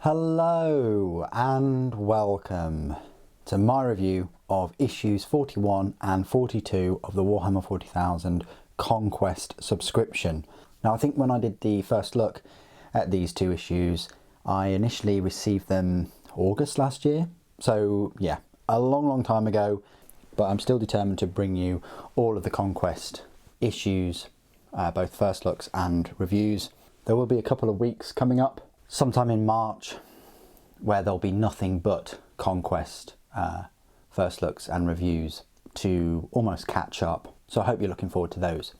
Hello and welcome to my review of issues 41 and 42 of the Warhammer 40,000 Conquest subscription. Now, I think when I did the first look at these two issues, I initially received them August last year. So yeah, a long time ago, but I'm still determined to bring you all of the Conquest issues, both first looks and reviews. There will be a couple of weeks coming up, sometime in March, where there'll be nothing but Conquest first looks and reviews to almost catch up. So I hope you're looking forward to those.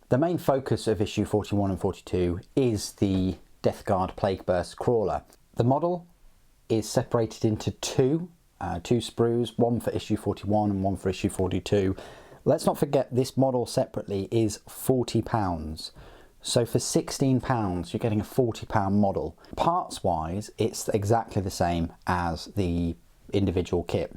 The main focus of issue 41 and 42 is the Death Guard Plagueburst crawler. The model is separated into two sprues, one for issue 41 and one for issue 42. Let's not forget this model separately is £40. So for £16, you're getting a £40 model. Parts wise, it's exactly the same as the individual kit.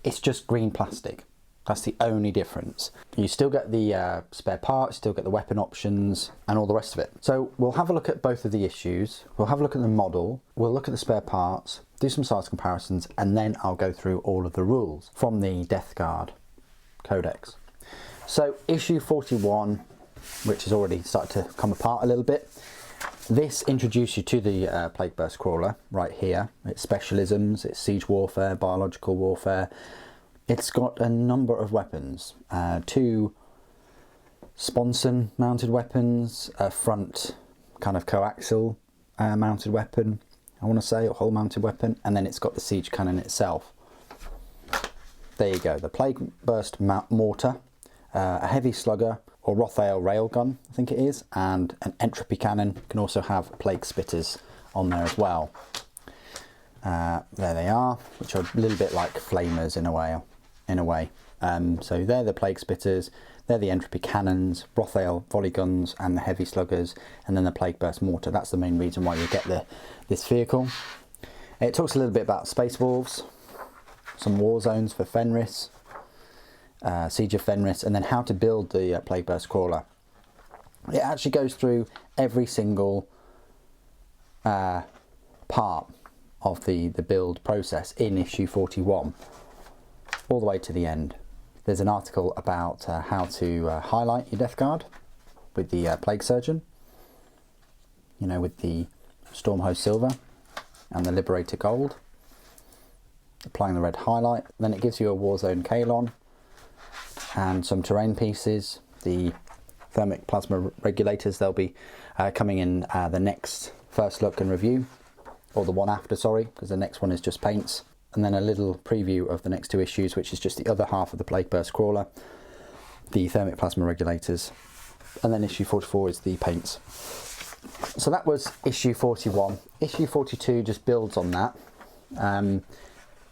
It's just green plastic. That's the only difference. You still get the spare parts, still get the weapon options and all the rest of it. So we'll have a look at both of the issues. We'll have a look at the model. We'll look at the spare parts, do some size comparisons, and then I'll go through all of the rules from the Death Guard Codex. So issue 41, which has already started to come apart a little bit. This introduces you to the Plagueburst crawler right here. Its specialisms, its siege warfare, biological warfare. It's got a number of weapons. Two sponson mounted weapons, a front kind of coaxial mounted weapon, I want to say, or hull mounted weapon, and then it's got the siege cannon itself. There you go, the Plagueburst mortar, a heavy slugger, or Rothail railgun, I think it is, and an entropy cannon. You can also have plague spitters on there as well. There they are, which are a little bit like flamers in a way. So they're the plague spitters, they're the entropy cannons, Rothail volley guns, and the heavy sluggers, and then the Plagueburst mortar. That's the main reason why you get this vehicle. It talks a little bit about Space Wolves, some war zones for Fenris, Siege of Fenris, and then how to build the Plagueburst crawler. It actually goes through every single part of the build process in issue 41, all the way to the end. There's an article about how to highlight your Death Guard with the Plague Surgeon, you know, with the Stormhost Silver and the Liberator Gold, applying the red highlight. Then it gives you a Warzone Kalon and some terrain pieces, the thermic plasma regulators. They'll be coming in the next first look and review, or the one after, sorry, because the next one is just paints. And then a little preview of the next two issues, which is just the other half of the Plagueburst crawler, the thermic plasma regulators, and then issue 44 is the paints. So that was issue 41. Issue 42 just builds on that.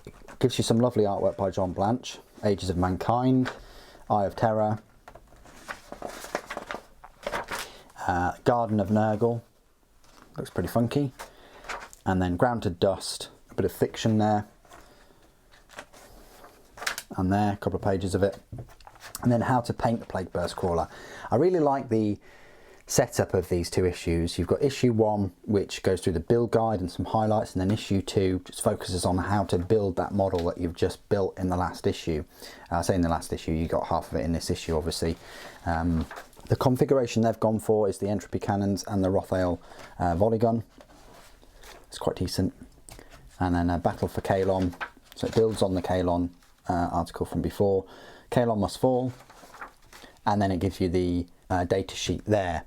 It gives you some lovely artwork by John Blanche, Ages of Mankind, Eye of Terror, Garden of Nurgle, looks pretty funky, and then Ground to Dust, a bit of fiction there, and there, a couple of pages of it, and then how to paint the Plagueburst crawler. I really like the setup of these two issues. You've got issue 1, which goes through the build guide and some highlights, and then issue 2 just focuses on how to build that model that you've just built in the last issue. I say in the last issue, you got half of it in this issue, obviously. The configuration they've gone for is the entropy cannons and the Rothail volley gun. It's quite decent. And then a battle for Kalon, so it builds on the Kalon article from before. Kalon must fall, and then it gives you the data sheet there.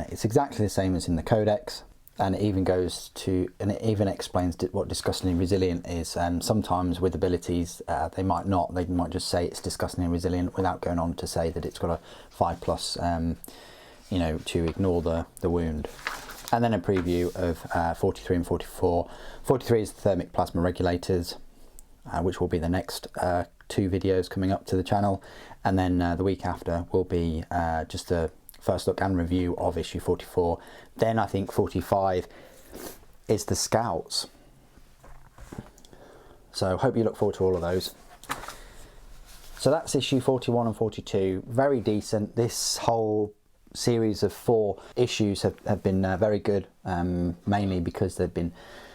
It's exactly the same as in the Codex, and it even goes to, and it even explains what disgustingly resilient is. Sometimes with abilities, they might just say it's disgustingly resilient without going on to say that it's got a 5+, you know, to ignore the wound. And then a preview of 43 and 44. 43 is the thermic plasma regulators, which will be the next two videos coming up to the channel, and then the week after will be just a first look and review of issue 44. Then I think 45 is the Scouts. So hope you look forward to all of those. So that's issue 41 and 42. Very decent. This whole series of 4 issues have been very good, mainly because they've been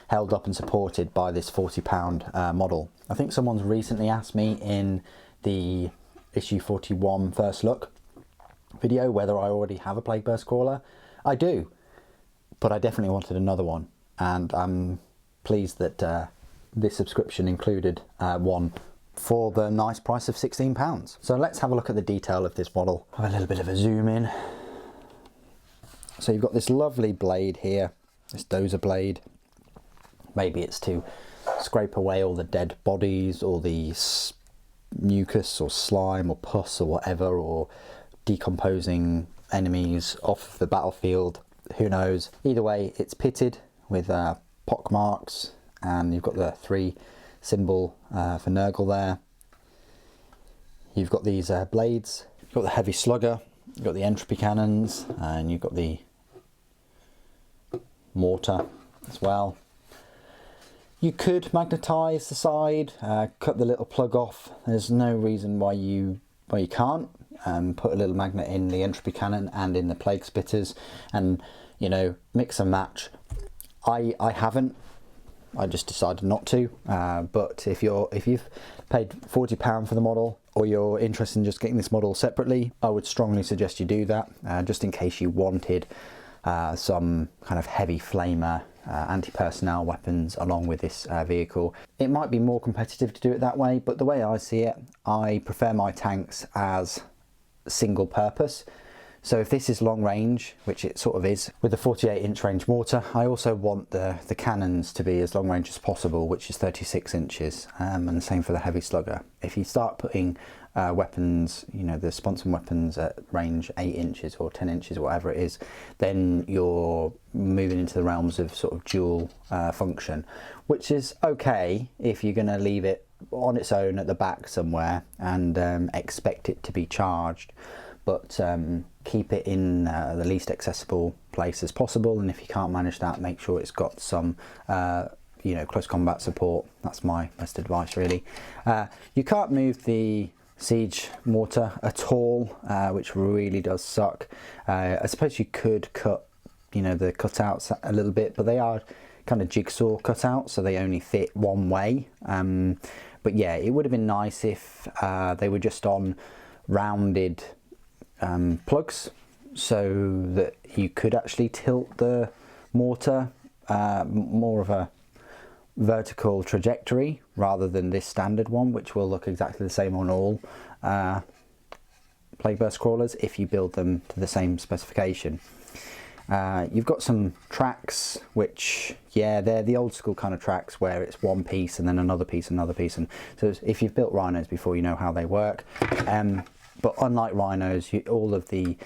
held up and supported by this £40 model. I think someone's recently asked me in the issue 41 first look video whether I already have a Plagueburst crawler. I do, but I definitely wanted another one, and I'm pleased that this subscription included one for the nice price of £16. So let's have a look at the detail of this model. Have a little bit of a zoom in. So you've got this lovely blade here, this dozer blade. Maybe it's to scrape away all the dead bodies or the mucus or slime or pus or whatever, or decomposing enemies off the battlefield. Who knows? Either way, it's pitted with pock marks, and you've got the 3 symbol for Nurgle there. You've got these blades, you've got the heavy slugger, you've got the entropy cannons, and you've got the mortar as well. You could magnetise the side, cut the little plug off. There's no reason why you can't. Put a little magnet in the entropy cannon and in the plague spitters, and you know, mix and match. I haven't. I just decided not to. But if you've paid £40 for the model, or you're interested in just getting this model separately, I would strongly suggest you do that, just in case you wanted some kind of heavy flamer anti-personnel weapons along with this vehicle. It might be more competitive to do it that way, but the way I see it, I prefer my tanks as single purpose. So if this is long range, which it sort of is, with the 48-inch range mortar, I also want the cannons to be as long range as possible, which is 36 inches, and the same for the heavy slugger. If you start putting weapons, you know, the sponson weapons at range 8 inches or 10 inches, whatever it is, then you're moving into the realms of sort of dual function, which is okay if you're going to leave it on its own at the back somewhere and expect it to be charged. But keep it in the least accessible place as possible, and if you can't manage that, make sure it's got some you know, close combat support. That's my best advice, really. You can't move the siege mortar at all, which really does suck. I suppose you could cut, you know, the cutouts a little bit, but they are kind of jigsaw cutouts, so they only fit one way. But yeah, it would have been nice if they were just on rounded plugs, so that you could actually tilt the mortar more of a vertical trajectory rather than this standard one, which will look exactly the same on all Plagueburst crawlers if you build them to the same specification. You've got some tracks, which, yeah, they're the old school kind of tracks where it's one piece and then another piece, and so if you've built rhinos before, you know how they work. But unlike rhinos, all of the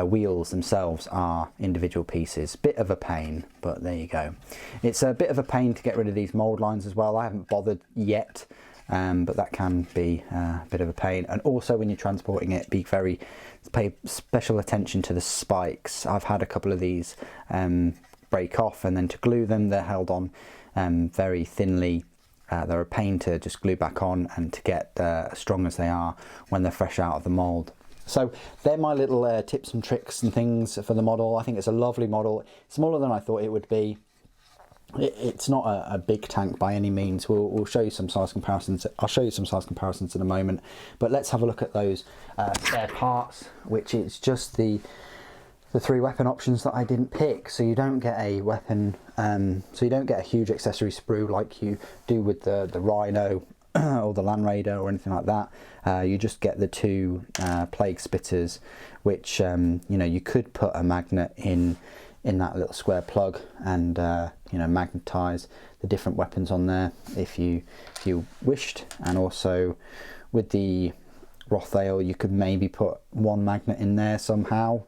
wheels themselves are individual pieces. Bit of a pain, but there you go. It's a bit of a pain to get rid of these mould lines as well. I haven't bothered yet, but that can be a bit of a pain. And also when you're transporting it, pay special attention to the spikes. I've had a couple of these break off, and then to glue them, they're held on very thinly. They're a pain to just glue back on and to get as strong as they are when they're fresh out of the mould. So they're my little tips and tricks and things for the model. I think it's a lovely model. Smaller than I thought it would be. It's not a big tank by any means. We'll show you some size comparisons. I'll show you some size comparisons in a moment. But let's have a look at those spare parts, which is just the 3 weapon options that I didn't pick. So you don't get a weapon, so you don't get a huge accessory sprue like you do with the Rhino or the Land Raider or anything like that. You just get the 2 plague spitters, which you know, you could put a magnet in that little square plug and you know, magnetize the different weapons on there if you wished. And also with the Rothail, you could maybe put 1 magnet in there somehow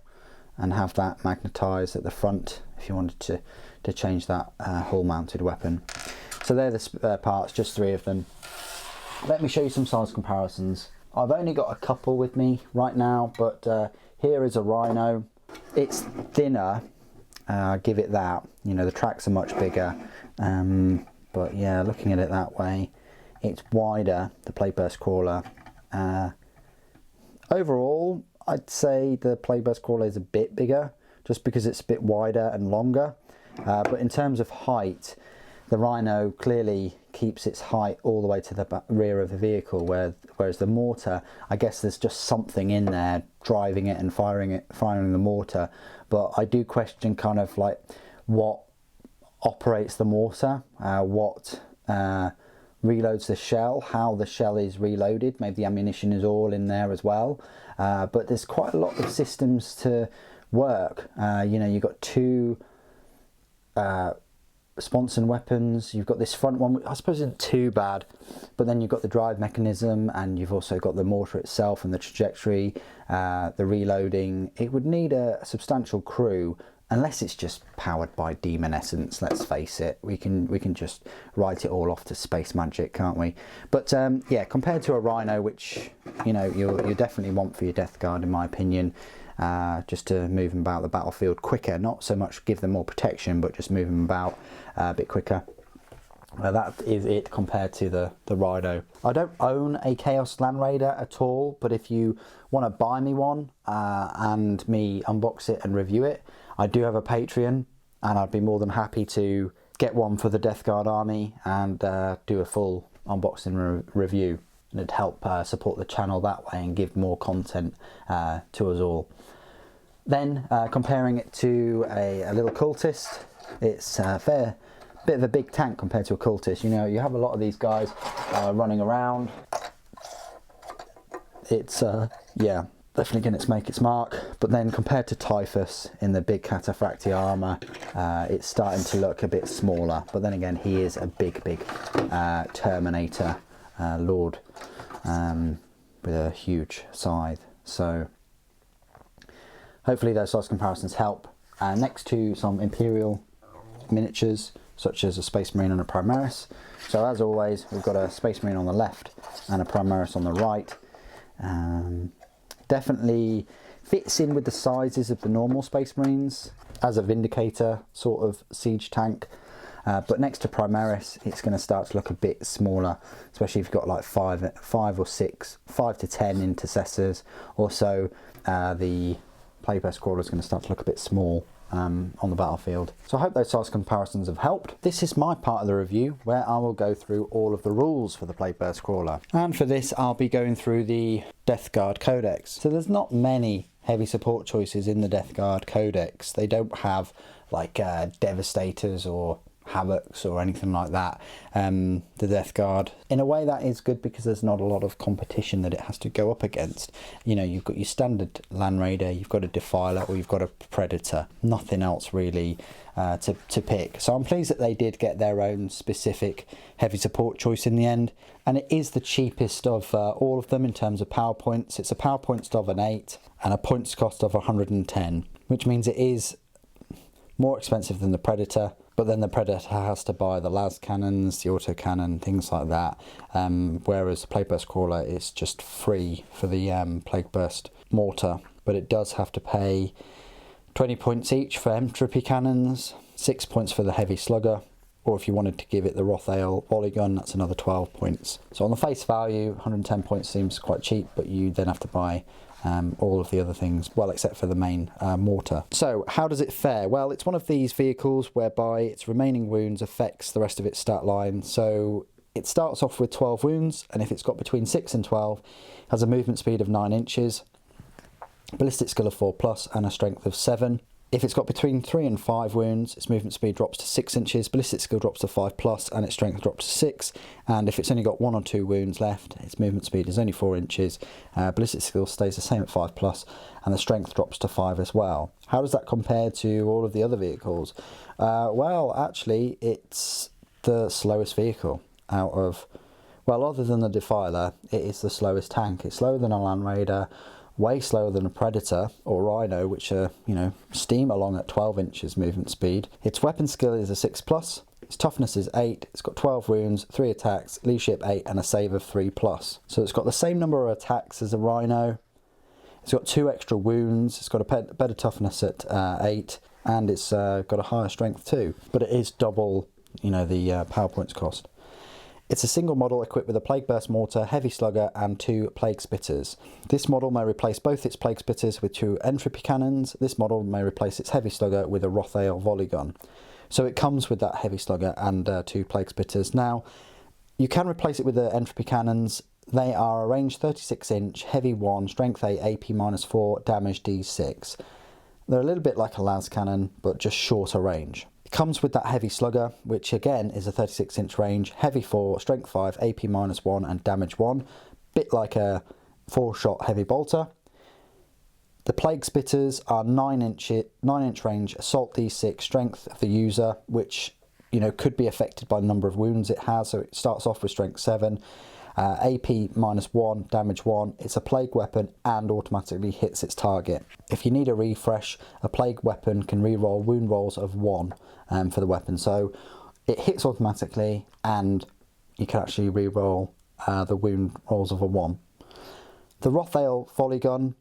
and have that magnetized at the front if you wanted to change that hull mounted weapon. So they're the spare parts, just 3 of them. Let me show you some size comparisons. I've only got a couple with me right now, but here is a Rhino. It's thinner, give it that. You know, the tracks are much bigger, but yeah, looking at it that way, it's wider, the Plagueburst crawler. Overall, I'd say the Plagueburst crawler is a bit bigger, just because it's a bit wider and longer. But in terms of height, the Rhino clearly keeps its height all the way to the rear of the vehicle, whereas the mortar, I guess there's just something in there driving it and firing the mortar. But I do question kind of like what operates the mortar, what reloads the shell, how the shell is reloaded. Maybe the ammunition is all in there as well. But there's quite a lot of systems to work. You know, you've got two sponson weapons, you've got this front one, which I suppose isn't too bad, but then you've got the drive mechanism, and you've also got the mortar itself and the trajectory, the reloading. It would need a substantial crew, unless it's just powered by demon essence. Let's face it, we can just write it all off to space magic, can't we? But yeah, compared to a Rhino, which you know you definitely want for your Death Guard, in my opinion, just to move them about the battlefield quicker, not so much give them more protection, but just move them about a bit quicker. That is it compared to the Rhino. I don't own a Chaos Land Raider at all, but if you want to buy me one and me unbox it and review it, I do have a Patreon, and I'd be more than happy to get one for the Death Guard army and do a full unboxing review. And it'd help support the channel that way and give more content to us all. Then comparing it to a little cultist, it's a fair bit of a big tank compared to a cultist. You know, you have a lot of these guys running around. It's yeah, definitely going to make its mark. But then compared to Typhus in the big cataphracti armor, it's starting to look a bit smaller. But then again, he is a big Terminator lord with a huge scythe. So hopefully those size comparisons help. Next to some Imperial miniatures, such as a Space Marine and a Primaris. So as always, we've got a Space Marine on the left and a Primaris on the right. Definitely fits in with the sizes of the normal Space Marines as a Vindicator sort of siege tank. But next to Primaris, it's going to start to look a bit smaller, especially if you've got like 5 or 6, 5 to 10 intercessors. Also, the Plagueburst crawler is going to start to look a bit small on the battlefield. So I hope those size comparisons have helped. This is my part of the review where I will go through all of the rules for the Plagueburst crawler. And for this, I'll be going through the Death Guard Codex. So there's not many heavy support choices in the Death Guard Codex. They don't have like Devastators or Havocs or anything like that. The Death Guard, in a way, that is good because there's not a lot of competition that it has to go up against. You know, you've got your standard Land Raider, you've got a Defiler, or you've got a Predator. Nothing else really to pick. So I'm pleased that they did get their own specific heavy support choice in the end, and it is the cheapest of all of them in terms of power points. It's a power points of an 8 and a points cost of 110, which means it is more expensive than the Predator. But then the Predator has to buy the las cannons, the autocannon, things like that. Whereas the Plagueburst crawler is just free for the Plagueburst mortar. But it does have to pay 20 points each for entropy cannons, 6 points for the heavy slugger, or if you wanted to give it the Rothail volley gun, that's another 12 points. So on the face value, 110 points seems quite cheap, but you then have to buy all of the other things, well, except for the main mortar. So how does it fare? Well, it's one of these vehicles whereby its remaining wounds affects the rest of its stat line. So it starts off with 12 wounds, and if it's got between 6 and 12, has a movement speed of 9 inches, ballistic skill of 4+, and a strength of 7. If it's got between 3 and 5 wounds, its movement speed drops to 6 inches, ballistic skill drops to 5+, and its strength drops to 6. And if it's only got 1 or 2 wounds left, its movement speed is only 4 inches, ballistic skill stays the same at 5+, and the strength drops to 5 as well. How does that compare to all of the other vehicles? Well, actually, it's the slowest vehicle out of, well, other than the Defiler, it is the slowest tank. It's slower than a Land Raider, way slower than a Predator or Rhino, which are, you know, steam along at 12 inches movement speed. Its weapon skill is a 6+, its toughness is 8, it's got 12 wounds, 3 attacks, leadership 8, and a save of 3+. So it's got the same number of attacks as a Rhino, it's got 2 extra wounds, it's got a better toughness at 8, and it's got a higher strength too. But it is double, you know, the power points cost. It's a single model equipped with a Plagueburst mortar, heavy slugger and 2 plague spitters. This model may replace both its plague spitters with 2 entropy cannons. This model may replace its heavy slugger with a Rothail volley gun. So it comes with that heavy slugger and 2 plague spitters. Now, you can replace it with the entropy cannons. They are a range 36 inch, heavy 1, strength 8, AP -4, damage D6. They're a little bit like a las cannon, but just shorter range. It comes with that heavy slugger, which again is a 36 inch range, heavy 4, strength 5, AP -1 and damage 1, bit like a 4-shot heavy bolter. The plague spitters are 9 inch range, assault D6, strength of the user, which could be affected by the number of wounds it has. So it starts off with strength 7, AP -1, damage 1. It's a plague weapon and automatically hits its target. If you need a refresh, a plague weapon can re-roll wound rolls of 1 for the weapon. So it hits automatically and you can actually re-roll the wound rolls of a 1. The Rothail volley gun,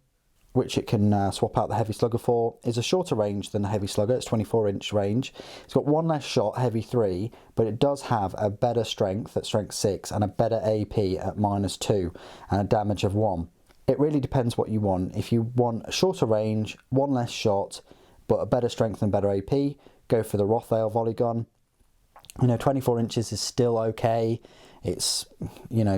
which it can swap out the heavy slugger for, is a shorter range than the heavy slugger. It's 24 inch range. It's got 1 less shot, heavy 3, but it does have a better strength at strength 6 and a better AP at -2 and a damage of 1. It really depends what you want. If you want a shorter range, 1 less shot, but a better strength and better AP, go for the Rothail volley gun. 24 inches is still okay. It's,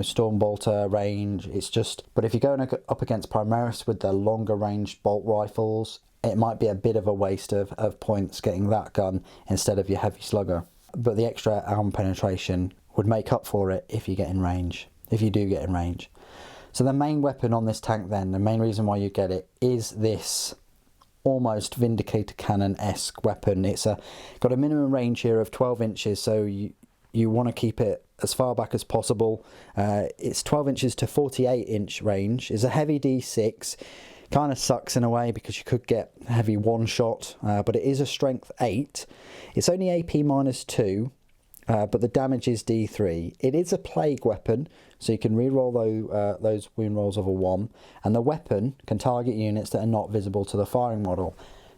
storm bolter range. It's just, but if you're going up against Primaris with the longer range bolt rifles, it might be a bit of a waste of points getting that gun instead of your heavy slugger. But the extra arm penetration would make up for it if you get in range, if you do get in range. So the main weapon on this tank then, the main reason why you get it, is this almost Vindicator Cannon-esque weapon. It's got a minimum range here of 12 inches, so you want to keep it as far back as possible. It's 12 inches to 48 inch range. It's a heavy D6. Kind of sucks in a way because you could get heavy 1 shot, but it is a strength 8. It's only AP -2, but the damage is D3. It is a plague weapon, so you can re-roll those wound rolls of a 1, and the weapon can target units that are not visible to the firing model.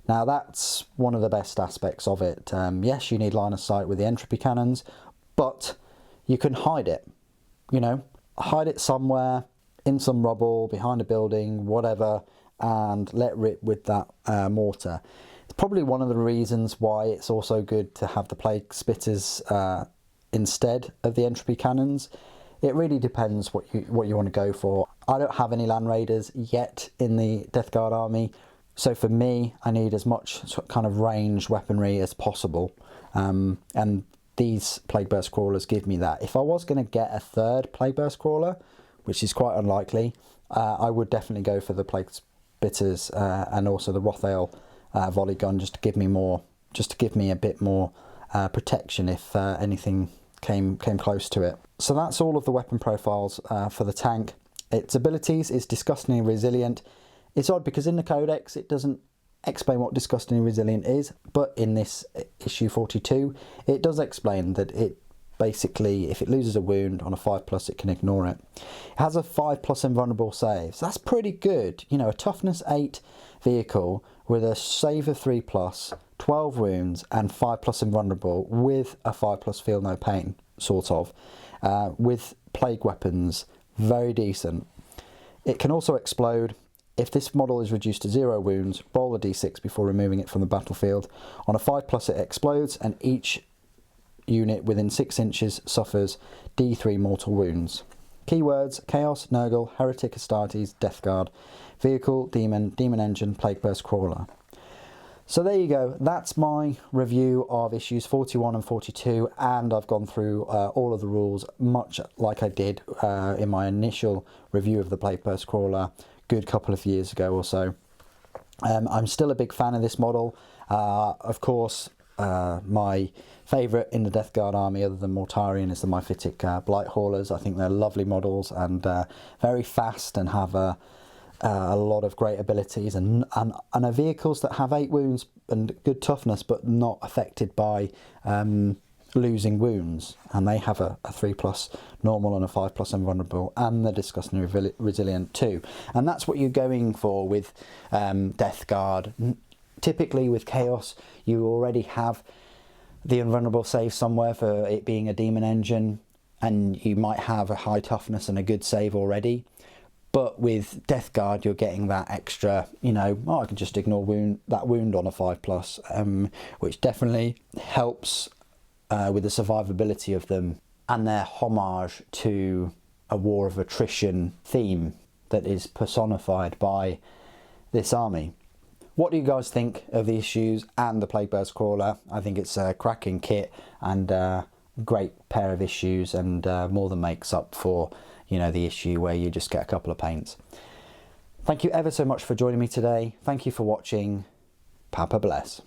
Now that's one of the best aspects of it. Yes, you need line of sight with the entropy cannons, but you can hide it, hide it somewhere, in some rubble, behind a building, whatever, and let rip with that mortar. It's probably one of the reasons why it's also good to have the plague spitters instead of the entropy cannons. It really depends what you want to go for. I don't have any Land Raiders yet in the Death Guard army, so for me, I need as much kind of range weaponry as possible, and these Plagueburst crawlers give me that. If I was going to get a third Plagueburst crawler, which is quite unlikely, I would definitely go for the plague spitters and also the Rothail volley gun, just to give me a bit more protection if anything came close to it. So that's all of the weapon profiles for the tank. Its abilities is disgustingly resilient. It's odd because in the Codex it doesn't explain what disgustingly resilient is, but in this issue 42 it does explain that it basically, if it loses a wound on a 5+, it can ignore it. It has a 5+ invulnerable save, so that's pretty good. A toughness 8 vehicle with a save of 3+, 12 wounds and 5+ invulnerable with a 5+ feel no pain, sort of, with plague weapons. Very decent. It can also explode. If this model is reduced to 0 wounds, roll a d6 before removing it from the battlefield. On a 5+, it explodes, and each unit within 6 inches suffers d3 mortal wounds. Keywords: Chaos, Nurgle, Heretic, Astartes, Death Guard, Vehicle, Demon, Demon Engine, Plagueburst Crawler. So there you go, that's my review of issues 41 and 42, and I've gone through all of the rules, much like I did in my initial review of the Plagueburst Crawler good couple of years ago or so. I'm still a big fan of this model. Of course, my favourite in the Death Guard army, other than Mortarion, is the Myphitic Blight Haulers. I think they're lovely models and very fast and have a lot of great abilities, and are vehicles that have 8 wounds and good toughness, but not affected by losing wounds, and they have a 3+ normal and a 5+ invulnerable, and they're disgustingly resilient too. And that's what you're going for with Death Guard. Typically with Chaos, you already have the invulnerable save somewhere for it being a Demon Engine, and you might have a high toughness and a good save already. But with Death Guard, you're getting that extra, you know, oh, I can just ignore that wound on a 5+, which definitely helps with the survivability of them and their homage to a war of attrition theme that is personified by this army. What do you guys think of the issues and the Plagueburst Crawler? I think it's a cracking kit and a great pair of issues, and more than makes up for, you know, the issue where you just get a couple of paints. Thank you ever so much for joining me today. Thank you for watching. Papa bless.